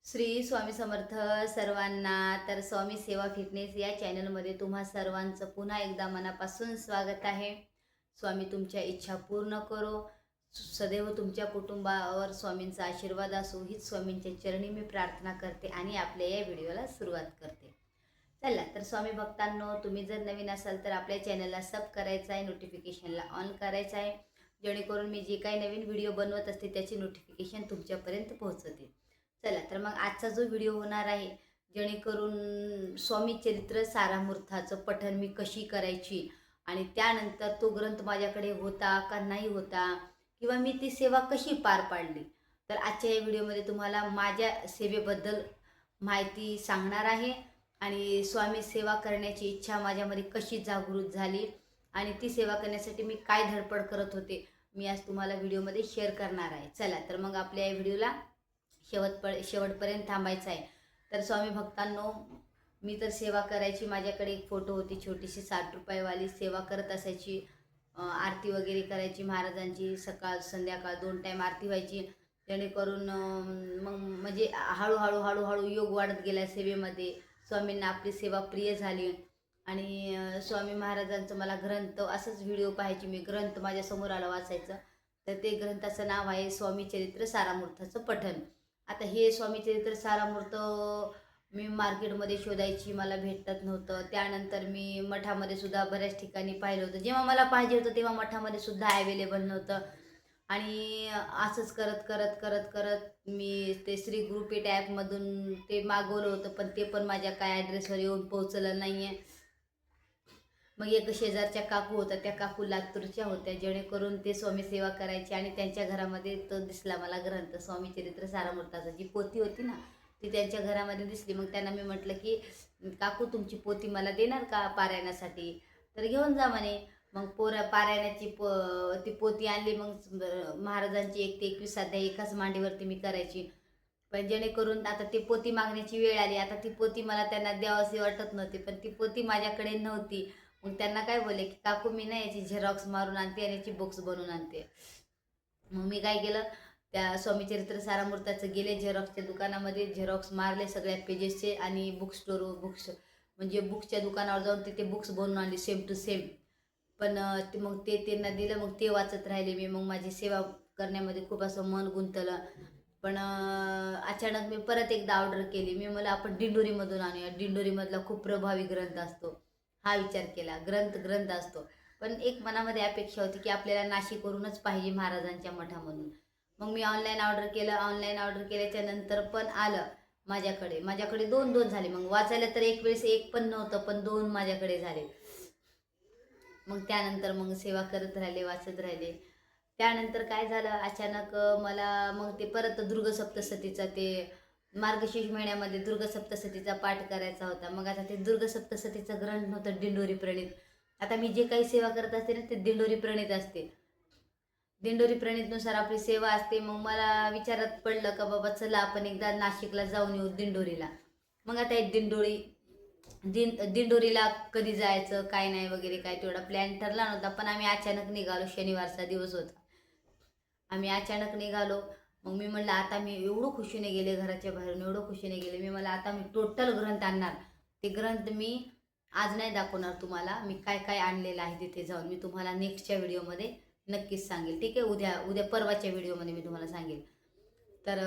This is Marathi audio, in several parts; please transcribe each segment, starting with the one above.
श्री स्वामी समर्थ सर्वांना. तर स्वामी सेवा फिटनेस या चॅनलमध्ये तुम्हा सर्वांचं पुन्हा एकदा मनापासून स्वागत आहे. स्वामी तुमच्या इच्छा पूर्ण करो, सदैव तुमच्या कुटुंबावर स्वामींचा आशीर्वाद असो, हीच स्वामींच्या चरणी मी प्रार्थना करते आणि आपल्या या व्हिडिओला सुरुवात करते. चला तर स्वामी भक्तांनो, तुम्ही जर नवीन असाल तर आपल्या चॅनलला सब करायचं आहे, नोटिफिकेशनला ऑन करायचं आहे, जेणेकरून मी जे काही नवीन व्हिडिओ बनवत असते त्याची नोटिफिकेशन तुमच्यापर्यंत पोहोचते. चला तर मग आजचा जो व्हिडिओ होणार आहे, जेणेकरून स्वामी चरित्र सारामृताचं पठण मी कशी करायची आणि त्यानंतर तो ग्रंथ माझ्याकडे होता का नाही होता, किंवा मी ती सेवा कशी पार पाडली, तर आजच्या या व्हिडिओमध्ये तुम्हाला माझ्या सेवेबद्दल माहिती सांगणार आहे आणि स्वामी सेवा करण्याची इच्छा माझ्यामध्ये कशी जागृत झाली आणि ती सेवा करण्यासाठी मी काय धडपड करत होते, मी आज तुम्हाला व्हिडिओमध्ये शेअर करणार आहे. चला तर मग आपल्या या व्हिडिओला शेवटपर्यंत थांबायचं आहे. तर स्वामी भक्तांनो, मी तर सेवा करायची, माझ्याकडे एक फोटो होती छोटीशी 60 रुपयेवाली, सेवा करत असायची. आरती वगैरे करायची महाराजांची, सकाळ संध्याकाळ 2 टाईम आरती व्हायची, जेणेकरून मग म्हणजे हळूहळू हळूहळू योग वाढत गेला सेवेमध्ये. स्वामींना आपली सेवा प्रिय झाली आणि स्वामी महाराजांचं मला ग्रंथ, असंच व्हिडिओ पाहायची मी, ग्रंथ माझ्यासमोर आला वाचायचं. तर ते ग्रंथाचं नाव आहे स्वामी चरित्र सारामृताचं पठण. आता हे स्वामी चरित्र सारामृत मी मार्केटमध्ये शोधायची, मला भेटत नव्हतं. त्यानंतर मी मठामध्ये सुद्धा बऱ्याच ठिकाणी पाहिलं होतं, जेव्हा मला पाहिजे होतं तेव्हा मठामध्ये सुद्धा अवेलेबल नव्हतं. आणि असंच करत करत करत करत मी ते श्री गुरुपेठ ॲपमधून ते मागवलं होतं, पण ते पण माझ्या काय ॲड्रेसवर येऊन पोहोचलं नाही आहे. मग एक शेजारच्या काकू होत्या, त्या काकू लातूरच्या होत्या, जेणेकरून ते स्वामी सेवा करायचे आणि त्यांच्या घरामध्ये तो दिसला मला ग्रंथ स्वामी चरित्र सारामृताचा, जी पोथी होती ना ती त्यांच्या घरामध्ये दिसली. मग त्यांना मी म्हटलं की काकू तुमची पोथी मला देणार का पारायणासाठी, तर घेऊन जा म्हणे. मग पारायणाची ती पोथी आणली. मग महाराजांची 1 ते 21 अध्याय एकाच मांडीवरती मी करायची. पण जेणेकरून आता ती पोथी मागण्याची वेळ आली. आता ती पोथी मला त्यांना द्यावीशी वाटत नव्हती, पण ती पोथी माझ्याकडे नव्हती. मग त्यांना काय बोलले की काकू मी ना याची झेरॉक्स मारून आणते आणि याची बुक्स बनवून आणते. मग मी काय केलं, त्या स्वामीचरित्र सारामृताचं गेले झेरॉक्सच्या दुकानामध्ये, झेरॉक्स मारले सगळ्या पेजेसचे आणि बुक्स म्हणजे बुक्सच्या दुकानावर जाऊन तिथे बुक्स बनवून आणली सेम टू सेम. पण मग ते त्यांना दिलं, मग ते वाचत राहिले मी. मग माझी सेवा करण्यामध्ये खूप असं मन गुंतलं. पण अचानक मी परत एकदा ऑर्डर केली. मी मला आपण दिंडोरीमधून आणूया, दिंडोरीमधला खूप प्रभावी ग्रंथ असतो हा विचार केला. ग्रंथ असतो, पण एक मनामध्ये अपेक्षा होती की आपल्याला नाशिकवरूनच पाहिजे महाराजांच्या मठामधून. मग मी ऑनलाईन ऑर्डर केलं. ऑनलाईन ऑर्डर केल्याच्या नंतर पण आलं माझ्याकडे 2 झाले. मग वाचायला तर एक वेळेस एक पण नव्हतं, पण 2 माझ्याकडे झाले. मग त्यानंतर मग सेवा करत राहिले, वाचत राहिले. त्यानंतर काय झालं, अचानक मला मग ते परत दुर्ग सप्तशतीचा, ते मार्गशीर्ष महिन्यामध्ये दुर्ग सप्तशतीचा पाठ करायचा होता. मग आता ते दुर्ग सप्तशतीचं ग्रंथ नव्हतं, दिंडोरी प्रणित. आता मी जे काही सेवा करत असते ना ते दिंडोरी प्रणित असते, दिंडोरी प्रणितनुसार आपली सेवा असते. मग मला विचारात पडलं का बाबा चला आपण एकदा नाशिकला जाऊन येऊ, दिंडोरीला. मग आता एक दिंडोरीला कधी जायचं काय नाही वगैरे काय तेवढा प्लॅन ठरला नव्हता, पण आम्ही अचानक निघालो. शनिवारचा दिवस होता, आम्ही अचानक निघालो. मग मी म्हणलं आता मी एवढं खुशीने गेले, घराच्या बाहेरून एवढं खुशीने गेले. मी मला आता मी टोटल ग्रंथ आणणार. ते ग्रंथ मी आज नाही दाखवणार तुम्हाला, मी काय काय आणलेलं आहे तिथे जाऊन मी तुम्हाला नेक्स्टच्या व्हिडिओमध्ये नक्कीच सांगेल. ठीक आहे, उद्या परवाच्या व्हिडिओमध्ये मी तुम्हाला सांगेल. तर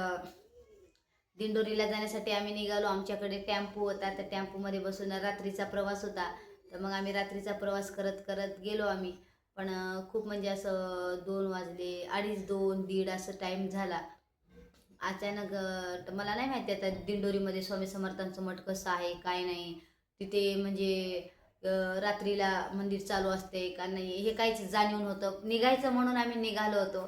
दिंडोरीला जाण्यासाठी आम्ही निघालो. आमच्याकडे टेम्पो होता, त्या टेम्पोमध्ये बसून रात्रीचा प्रवास होता. तर मग आम्ही रात्रीचा प्रवास करत करत गेलो आम्ही. पण खूप म्हणजे असं 2 वाजले, 2:30 2 1:30 असं टाईम झाला. अचानक मला नाही माहिती आता दिंडोरीमध्ये स्वामी समर्थांचं मठ कसं आहे काय नाही, तिथे म्हणजे रात्रीला मंदिर चालू असते का नाही हे काहीच जाणीव नव्हतं. निघायचं म्हणून आम्ही निघालो होतो.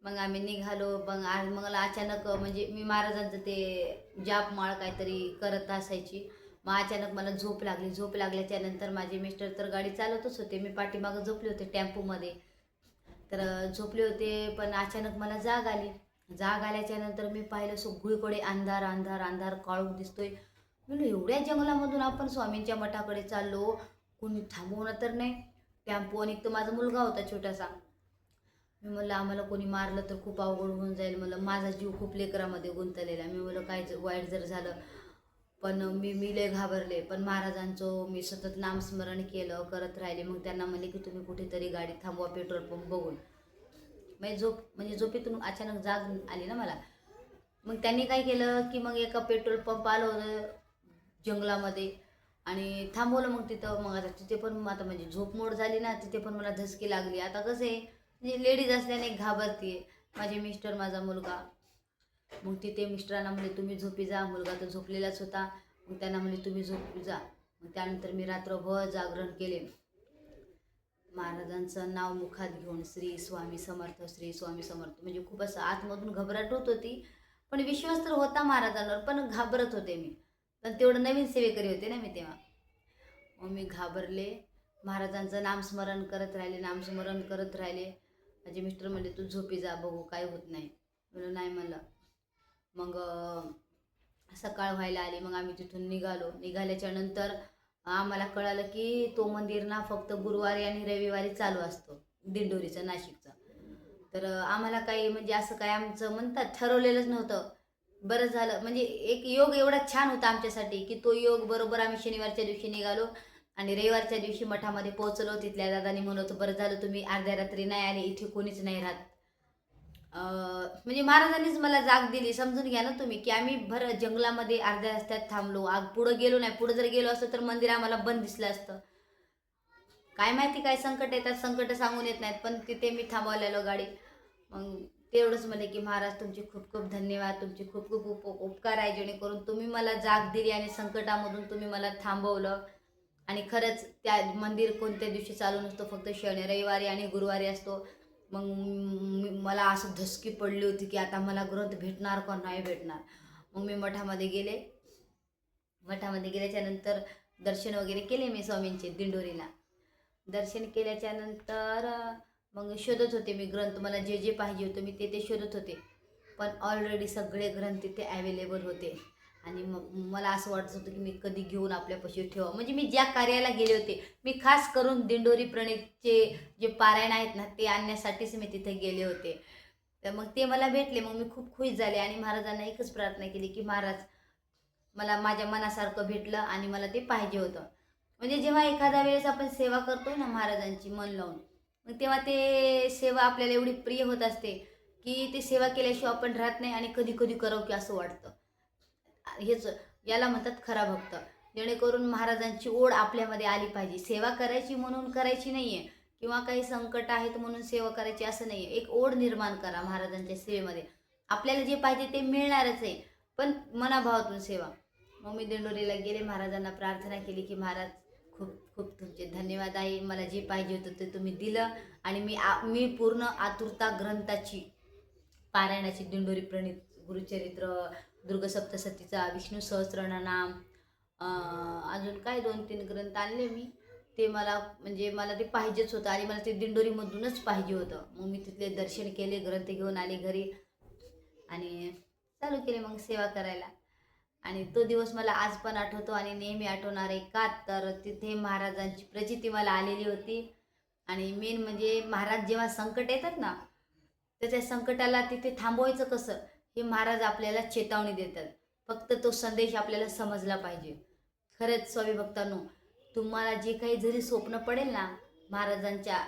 मग आम्ही निघालो. मग मला अचानक म्हणजे मी महाराजांचं ते जाप माळ काहीतरी करत असायची. मग अचानक मला झोप लागली. झोप लागल्याच्या नंतर माझे मिस्टर तर गाडी चालवतच होते, मी पाठीमागं झोपले होते टेम्पोमध्ये. तर झोपले होते, पण अचानक मला जाग आली. जाग आल्याच्या नंतर मी पाहिलं सगळीकडे अंधार अंधार अंधार काळोख दिसतोय. म्हणलं एवढ्या जंगलामधून आपण स्वामींच्या मठाकडे चाललो, कोणी थांबवणं तर नाही. टेम्पो आणि एक तर माझा मुलगा होता छोटासा. मी म्हणलं आम्हाला कोणी मारलं तर खूप अवघड होऊन जाईल, मला माझा जीव खूप लेकरामध्ये गुंतलेला. मी म्हणलं काय वाईट जर झालं, पण मी लय घाबरले. पण महाराजांचं मी सतत नामस्मरण केलं, करत राहिले. मग त्यांना म्हणले की तुम्ही कुठेतरी गाडी थांबवा पेट्रोल पंप बघून. म्हणजे झोपेतून अचानक जाग आली ना मला. मग त्यांनी काय केलं की मग एका पेट्रोल पंप आलं होतं जंगलामध्ये आणि थांबवलं. मग तिथं मग आता तिथे पण आता म्हणजे झोपमोड झाली ना, तिथे पण मला धसकी लागली. आता कसं आहे म्हणजे लेडीज असल्याने घाबरते, माझे मिस्टर, माझा मुलगा. मग तिथे मिस्टरांना म्हणले तुम्ही झोपी जा, मुलगा तर झोपलेलाच होता. मग त्यांना म्हणले तुम्ही झोपी जा. मग त्यानंतर मी रात्रभर जागरण केले, महाराजांचं नाव मुखात घेऊन श्री स्वामी समर्थ, श्री स्वामी समर्थ. म्हणजे खूप असं आतमधून घबराट होत होती, पण विश्वास तर होता महाराजांवर, पण घाबरत होते मी. पण तेवढं नवीन सेवेकरी होते ना मी तेव्हा. मग मी घाबरले, महाराजांचं नामस्मरण करत राहिले, नामस्मरण करत राहिले. माझे मिस्टर म्हणले तू झोपी जा, बघू काय होत नाही. म्हणलं नाही म्हणलं. मग सकाळ व्हायला आली. मग आम्ही तिथून निघाल्याच्या नंतर आम्हाला कळालं की तो मंदिर ना फक्त गुरुवारी आणि रविवारी चालू असतो, दिंडोरीचं, नाशिकचं. तर आम्हाला काही म्हणजे असं काय आमचं म्हणतात ठरवलेलंच नव्हतं. बरं झालं म्हणजे एक योग एवढा छान होता आमच्यासाठी की तो योग बरोबर आम्ही शनिवारच्या दिवशी निघालो आणि रविवारच्या दिवशी मठामध्ये पोहोचलो. तिथल्या दादानी म्हणत बरं झालं तुम्ही अर्ध्या रात्री नाही आले, इथे कोणीच नाही राहत. म्हणजे महाराजांनीच मला जाग दिली. समजून घ्या ना तुम्ही की आम्ही भर जंगलामध्ये अर्ध्या रस्त्यात थांबलो, पुढं गेलो नाही. पुढं जर गेलो असतं तर मंदिर आम्हाला बंद दिसलं असतं. काय माहिती काय संकट येतात, संकट सांगून येत नाहीत. पण तिथे मी थांबवलेलो गाडी. मग तेवढंच म्हणे की महाराज तुमचे खूप खूप धन्यवाद, तुमचे खूप खूप उपकार आहे, जेणेकरून तुम्ही मला जाग दिली आणि संकटामधून तुम्ही मला थांबवलं. आणि खरंच त्या मंदिर कोणत्या दिवशी चालू नसतो, फक्त रविवारी आणि गुरुवारी असतो. मग मला असं धसकी पडली होती की आता मला ग्रंथ भेटणार का नाही भेटणार. मग मी मठामध्ये गेले. मठामध्ये गेल्याच्या नंतर दर्शन वगैरे केले मी स्वामींचे दिंडोरीला. दर्शन केल्याच्या नंतर मग शोधत होते मी ग्रंथ, मला जे जे पाहिजे होतं मी ते शोधत होते. पण ऑलरेडी सगळे ग्रंथ तिथे अवेलेबल होते. आणि मग मला असं वाटत होतं की मी कधी घेऊन आपल्यापाशी ठेवा. म्हणजे मी ज्या कार्याला गेले होते, मी खास करून दिंडोरी प्रणीतचे जे पारायण आहेत ना ते आणण्यासाठीच मी तिथे गेले होते. तर मग ते मला भेटले. मग मी खूप खुश झाले आणि महाराजांना एकच प्रार्थना केली की महाराज मला माझ्या मनासारखं भेटलं आणि मला ते पाहिजे होतं. म्हणजे जेव्हा एखाद्या वेळेस आपण सेवा करतोय ना महाराजांची मन लावून, मग तेव्हा ते सेवा आपल्याला एवढी प्रिय होत असते की ते सेवा केल्याशिवाय आपण राहत नाही आणि कधी कधी करावं की असं वाटतं. हेच याला म्हणतात खरा भक्त. जेणेकरून महाराजांची ओढ आपल्यामध्ये आली पाहिजे. सेवा करायची म्हणून करायची नाहीये किंवा काही संकट आहेत म्हणून सेवा करायची असं नाहीये. एक ओढ निर्माण करा महाराजांच्या सेवेमध्ये. आपल्याला जे पाहिजे ते मिळणारच आहे, पण मनाभावातून सेवा. मग मी दिंडोरीला गेले, महाराजांना प्रार्थना केली की महाराज खूप खूप तुमचे धन्यवाद आहे, मला जे पाहिजे होतं ते तुम्ही दिलं. आणि मी पूर्ण आतुरता ग्रंथाची, पारायणाची, दिंडोरी प्रणीत, गुरुचरित्र, दुर्गसप्तशतीचा, विष्णू सहस्त्रनाम, अजून काय 2-3 ग्रंथ आणले मी. ते मला म्हणजे मला ते पाहिजेच होतं आणि मला ते दिंडोरीमधूनच पाहिजे होतं. मग मी तिथले दर्शन केले, ग्रंथ घेऊन आले घरी आणि चालू केले मग सेवा करायला. आणि तो दिवस मला आज पण आठवतो आणि नेहमी आठवणार आहे. का तर तिथे महाराजांची प्रचिती मला आलेली होती. आणि मेन म्हणजे महाराज जेव्हा संकट येतात ना, तर त्या संकटाला तिथे थांबवायचं कसं हे महाराज आपल्याला चेतावणी देतात. फक्त तो संदेश आपल्याला समजला पाहिजे. खरंच स्वामी भक्तांनो, तुम्हाला जे काही जरी स्वप्न पडेल ना, महाराजांच्या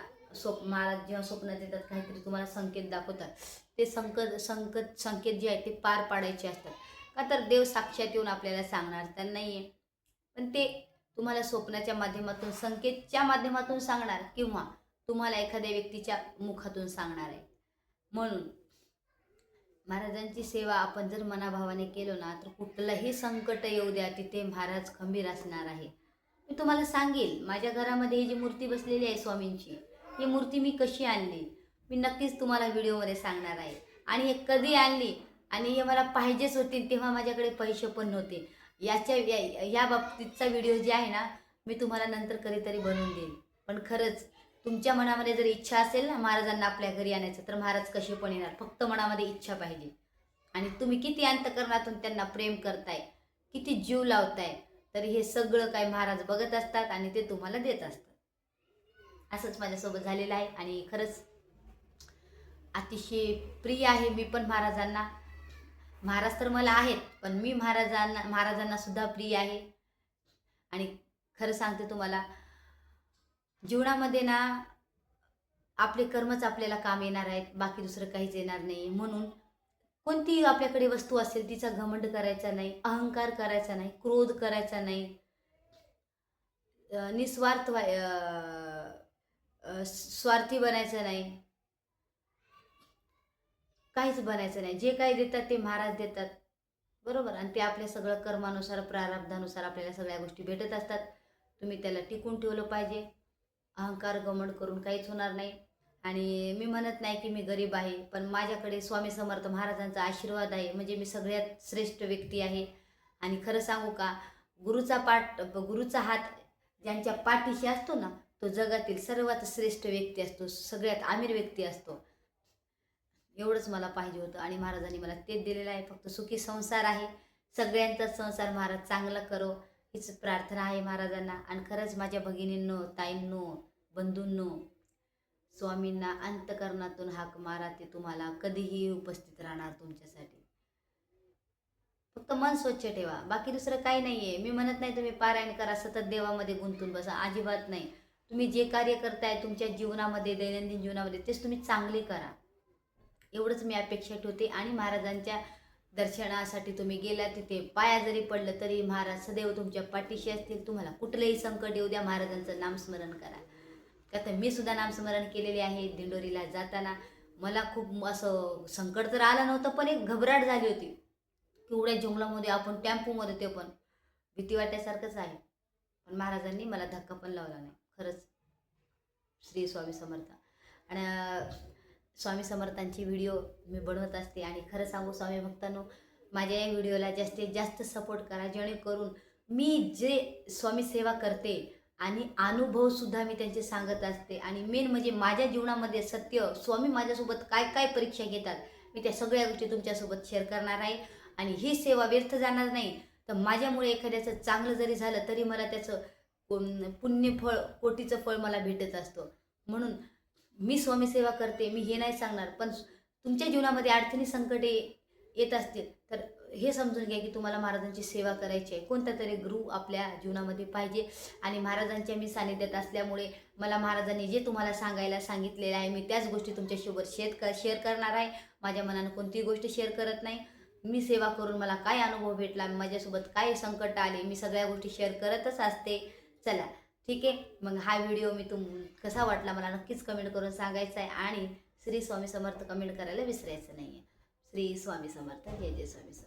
महाराज जेव्हा स्वप्नात येतात काहीतरी तुम्हाला संकेत दाखवतात, ते संकेत जे आहेत ते पार पाडायचे असतात. का तर देव साक्षात येऊन आपल्याला सांगणार तर नाही आहे, पण ते तुम्हाला स्वप्नाच्या माध्यमातून, संकेतच्या माध्यमातून सांगणार किंवा तुम्हाला एखाद्या व्यक्तीच्या मुखातून सांगणार आहे. म्हणून महाराजांची सेवा आपण जर मनाभावाने केलो ना, तर कुठलंही संकट येऊ द्या तिथे महाराज खंबीर असणार आहे. मी तुम्हाला सांगेल, माझ्या घरामध्ये ही जी मूर्ती बसलेली आहे स्वामींची, ही मूर्ती मी कशी आणली मी नक्कीच तुम्हाला व्हिडिओमध्ये सांगणार आहे. आणि हे कधी आणली आणि हे मला पाहिजेच होती, तेव्हा माझ्याकडे पैसे पण नव्हते. या बाबतीतचा व्हिडिओ जे आहे ना, मी तुम्हाला नंतर कधीतरी बनवून देईल. पण खरंच तुमच्या मनामध्ये जर इच्छा असेल ना महाराजांना आपल्या घरी आणायचं, तर महाराज कसे पण येणार. फक्त मनामध्ये इच्छा पाहिजे. आणि तुम्ही किती अंतःकरणातून त्यांना प्रेम करताय, किती जीव लावताय, तर हे सगळं काय महाराज बघत असतात आणि ते तुम्हाला देत असतात. असंच माझ्यासोबत झालेलं आहे. आणि खरंच अतिशय प्रिय आहे मी पण महाराजांना. महाराज तर मला आहेत, पण मी महाराजांना सुद्धा प्रिय आहे. आणि खरं सांगते तुम्हाला, जीवनामध्ये ना आपले कर्मच आपल्याला काम येणार आहेत, बाकी दुसरं काहीच येणार नाही. म्हणून कोणतीही आपल्याकडे वस्तू असेल तिचा घमंड करायचा नाही, अहंकार करायचा नाही, क्रोध करायचा नाही, निस्वार्थ स्वार्थी बनायचं नाही, काहीच बनायचं नाही. जे काही देतात ते महाराज देतात, बरोबर. आणि ते आपल्या सगळं कर्मानुसार प्रारब्धानुसार आपल्याला सगळ्या गोष्टी भेटत असतात. तुम्ही त्याला टिकून ठेवलं पाहिजे. अहंकार घमंड करून काहीच होणार नाही. आणि मी म्हणत नाही की मी गरीब आहे, पण माझ्याकडे स्वामी समर्थ महाराजांचा आशीर्वाद आहे, म्हणजे मी सगळ्यात श्रेष्ठ व्यक्ती आहे. आणि खरं सांगू का, गुरुचा हात ज्यांच्या पाठीशी असतो ना, तो जगातील सर्वात श्रेष्ठ व्यक्ती असतो, सगळ्यात आमिर व्यक्ती असतो. एवढंच मला पाहिजे होतं आणि महाराजांनी मला तेच दिलेलं आहे. फक्त सुखी संसार आहे, सगळ्यांचाच संसार महाराज चांगला करो हीच प्रार्थना आहे महाराजांना. आणि खरंच माझ्या भगिनींनो, ताईंनो, बंधूंनो, स्वामींना अंतकरणातून हाक मारा, ते तुम्हाला कधीही उपस्थित राहणार तुमच्यासाठी. फक्त मन स्वच्छ ठेवा, बाकी दुसरं काही नाही आहे. मी म्हणत नाही तुम्ही पारायण करा, सतत देवामध्ये गुंतून बसा, अजिबात नाही. तुम्ही जे कार्य करताय तुमच्या जीवनामध्ये, दैनंदिन जीवनामध्ये, तेच तुम्ही चांगले करा, एवढंच मी अपेक्षा ठेवते. आणि महाराजांच्या दर्शनासाठी तुम्ही गेला, तिथे पाया जरी पडलं तरी महाराज सदैव तुमच्या पाठीशी असतील. तुम्हाला कुठलंही संकट येऊ द्या, महाराजांचं नामस्मरण करा. का तर मी सुद्धा नामस्मरण केलेले आहे. दिंडोरीला जाताना मला खूप असं संकट तर आलं नव्हतं, पण एक घबराट झाली होती. एवढ्या जंगलामध्ये आपण टेम्पोमध्ये, ते पण भीती वाटायसारखंच आहे. पण महाराजांनी मला धक्का पण लावला नाही. खरंच श्री स्वामी समर्थ. आणि स्वामी समर्थांची व्हिडिओ मी बनवत असते. आणि खरं सांगू स्वामी भक्तांनो, माझ्या या व्हिडिओला जास्तीत जास्त सपोर्ट करा, जेणेकरून मी जे स्वामी सेवा करते आणि अनुभवसुद्धा मी त्यांचे सांगत असते. आणि मेन म्हणजे माझ्या जीवनामध्ये सत्य, स्वामी माझ्यासोबत काय काय परीक्षा घेतात, मी त्या सगळ्या गोष्टी तुमच्यासोबत शेअर करणार आहे. आणि ही सेवा व्यर्थ जाणार नाही. तर माझ्यामुळे एखाद्याचं चांगलं जरी झालं तरी मला त्याचं पुण्यफळ, कोटीचं फळ मला भेटत असतं. म्हणून मी स्वामी सेवा करते, मी हे नाही सांगणार. पण तुमच्या जीवनामध्ये अडचणी, संकटे येत असतील तर हे समजून घ्या की तुम्हाला महाराजांची सेवा करायची आहे. कोणता तरी गुरु आपल्या जीवनामध्ये पाहिजे. आणि महाराजांच्या मी सानिध्यात असल्यामुळे मला महाराजांनी जे तुम्हाला सांगायला सांगितलेलं आहे, मी त्याच गोष्टी तुमच्यासोबत शेअर करणार आहे. माझ्या मनानं कोणतीही गोष्ट शेअर करत नाही. मी सेवा करून मला काय अनुभव भेटला, माझ्यासोबत काय संकट आले, मी सगळ्या गोष्टी शेअर करतच असते. चला ठीक आहे, मग हा व्हिडिओ मी कसा वाटला मला नक्कीच कमेंट करून सांगायचं आहे. आणि श्री स्वामी समर्थ कमेंट करायला विसरायचं नाही आहे. श्री स्वामी समर्थ. जय जय स्वामी समर्थ.